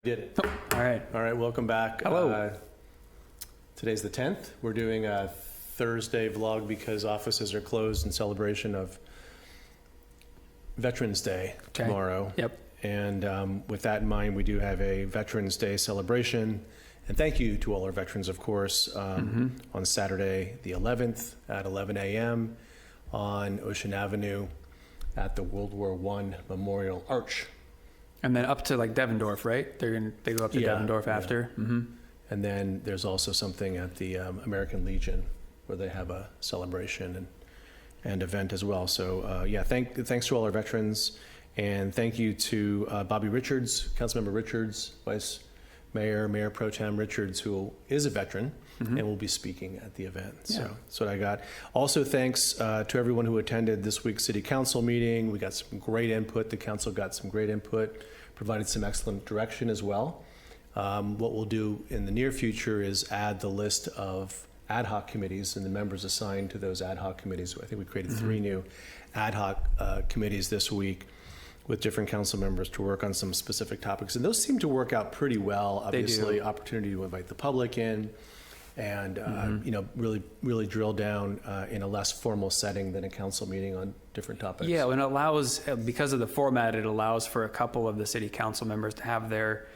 Did it. Oh, all right. All right, welcome back. Hello. Today's the 10th. We're doing a Thursday vlog because offices are closed in celebration of Veterans Day tomorrow. Yep. And with that in mind, we do have a Veterans Day celebration. And thank you to all our veterans, of course, on Saturday, the 11th at 11 a.m. on Ocean Avenue at the World War I Memorial Arch. And then up to like Devendorf, right? They go up to Devendorf after. Yeah. Mm-hmm. And then there's also something at the American Legion where they have a celebration and event as well. So thanks to all our veterans, and thank you to Bobby Richards, Councilmember Richards, Vice Mayor, Mayor Pro Tem Richards, who is a veteran and will be speaking at the event. Yeah. So that's what I got. Also, thanks to everyone who attended this week's City Council meeting. We got some great input. The council got some great input, provided some excellent direction as well. What we'll do in the near future is add the list of ad hoc committees and the members assigned to those ad hoc committees. I think we created 3 new ad hoc committees this week with different council members to work on some specific topics. And those seem to work out pretty well. Obviously, opportunity to invite the public in and really drill down in a less formal setting than a council meeting on different topics. Yeah, and it allows, because of the format, it allows for a couple of the city council members to have their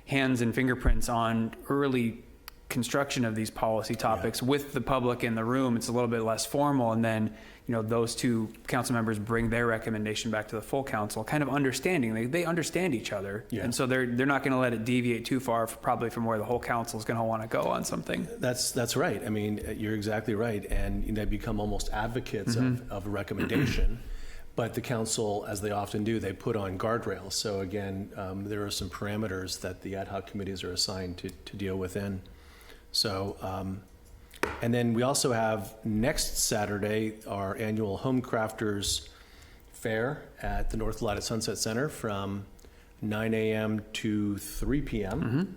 hands and fingerprints on early construction of these policy topics with the public in the room. It's a little bit less formal, and then those 2 council members bring their recommendation back to the full council, kind of understanding. They understand each other, and so they're not going to let it deviate too far, probably from where the whole council is going to want to go on something. That's right. I mean, you're exactly right, and they become almost advocates of a recommendation. But the council, as they often do, they put on guardrails. So again, there are some parameters that the ad hoc committees are assigned to deal within. So, and then we also have next Saturday, our annual Home Crafters Fair at the North Lot at Sunset Center from 9 a.m. to 3 p.m.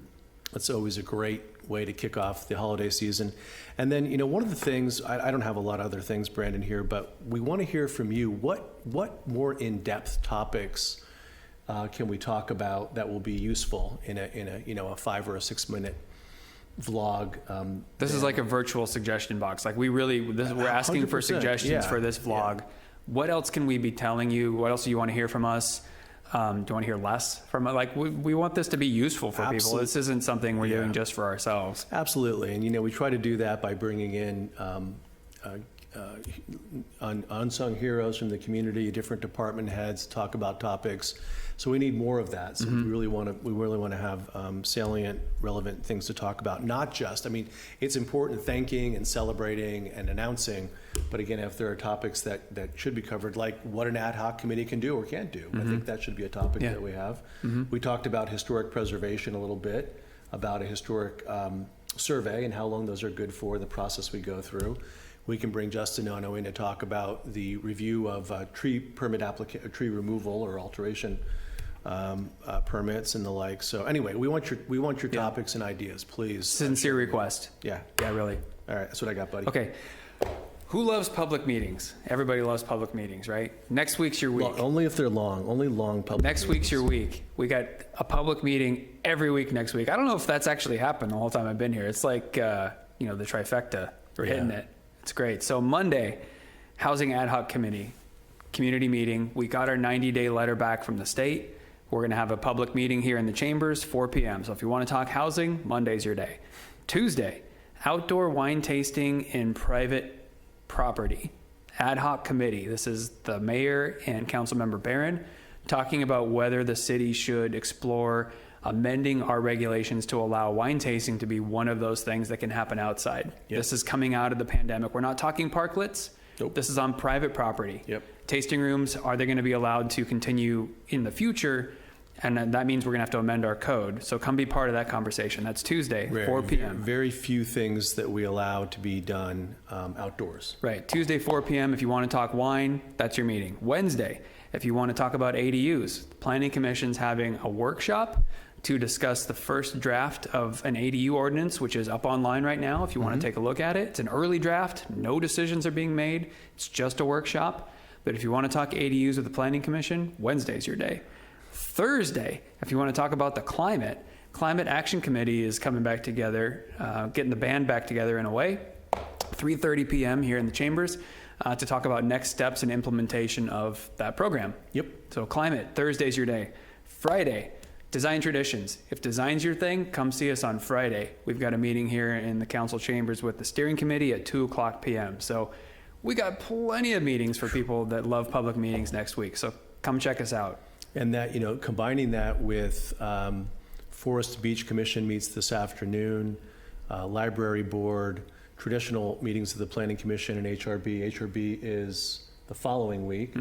That's always a great way to kick off the holiday season. And then, one of the things, I don't have a lot of other things, Brandon, here, but we want to hear from you. What more in-depth topics can we talk about that will be useful in a 5 or a 6 minute vlog? This is like a virtual suggestion box. Like we're asking for suggestions for this vlog. Yeah. What else can we be telling you? What else do you want to hear from us? Do you want to hear less from it? Like we want this to be useful for people. This isn't something we're doing just for ourselves. Absolutely. And we try to do that by bringing in unsung heroes from the community, different department heads, talk about topics. So we need more of that. So we really want to have salient, relevant things to talk about. Not just, it's important thanking and celebrating and announcing, but again, if there are topics that should be covered, like what an ad hoc committee can do or can't do, I think that should be a topic that we have. We talked about historic preservation a little bit, about a historic survey and how long those are good for, the process we go through. We can bring Justin Ono in to talk about the review of tree removal or alteration permits and the like. So anyway, we want your topics and ideas, please. Sincere request. Yeah, really. All right, that's what I got, buddy. Okay. Who loves public meetings? Everybody loves public meetings, right? Next week's your week. Well, only if they're long. Only long public Next meetings. Week's your week. We got a public meeting every week next week. I don't know if that's actually happened the whole time I've been here. It's like the trifecta. We're hitting it. It's great. So Monday, Housing Ad Hoc Committee, community meeting. We got our 90-day letter back from the state. We're going to have a public meeting here in the chambers, 4 p.m. So if you want to talk housing, Monday's your day. Tuesday, outdoor wine tasting in private property, ad hoc committee. This is the mayor and Councilmember Barron talking about whether the city should explore amending our regulations to allow wine tasting to be one of those things that can happen outside. This is coming out of the pandemic. We're not talking parklets. Nope. This is on private property. Tasting rooms, are they going to be allowed to continue in the future? And that means we're going to have to amend our code. So come be part of that conversation. That's Tuesday, 4 p.m. Very few things that we allow to be done outdoors. Right. Tuesday, 4 p.m. If you want to talk wine, that's your meeting. Wednesday, if you want to talk about ADUs, the Planning Commission's having a workshop to discuss the first draft of an ADU ordinance, which is up online right now if you want to take a look at it. It's an early draft. No decisions are being made. It's just a workshop. But if you want to talk ADUs with the Planning Commission, Wednesday's your day. Thursday, if you want to talk about the climate, Climate Action Committee is coming back together, getting the band back together in a way, 3:30 p.m. here in the chambers to talk about next steps and implementation of that program. Yep. So climate, Thursday's your day. Friday, design traditions. If design's your thing, come see us on Friday. We've got a meeting here in the council chambers with the steering committee at 2:00 p.m. So we got plenty of meetings for people that love public meetings next week. So come check us out. And that, combining that with Forest Beach Commission meets this afternoon, Library Board, traditional meetings of the Planning Commission and HRB. HRB is the following week.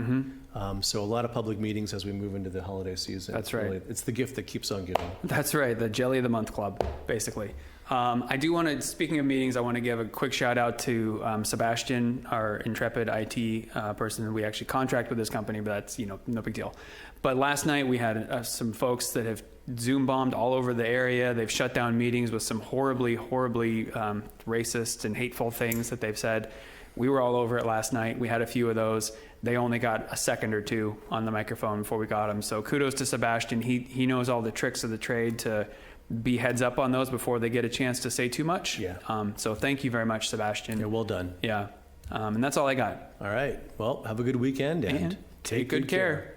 So a lot of public meetings as we move into the holiday season. That's right. It's the gift that keeps on giving. That's right, the Jelly of the Month Club, basically. I do want to, speaking of meetings, I want to give a quick shout out to Sebastian, our intrepid IT person. We actually contract with this company, but that's, no big deal. But last night we had some folks that have Zoom bombed all over the area. They've shut down meetings with some horribly racist and hateful things that they've said. We were all over it last night. We had a few of those. They only got a second or two on the microphone before we got them. So kudos to Sebastian. He knows all the tricks of the trade to be heads up on those before they get a chance to say too much. Yeah. So thank you very much, Sebastian. Yeah, well done. Yeah. And that's all I got. All right. Well, have a good weekend and Take good care.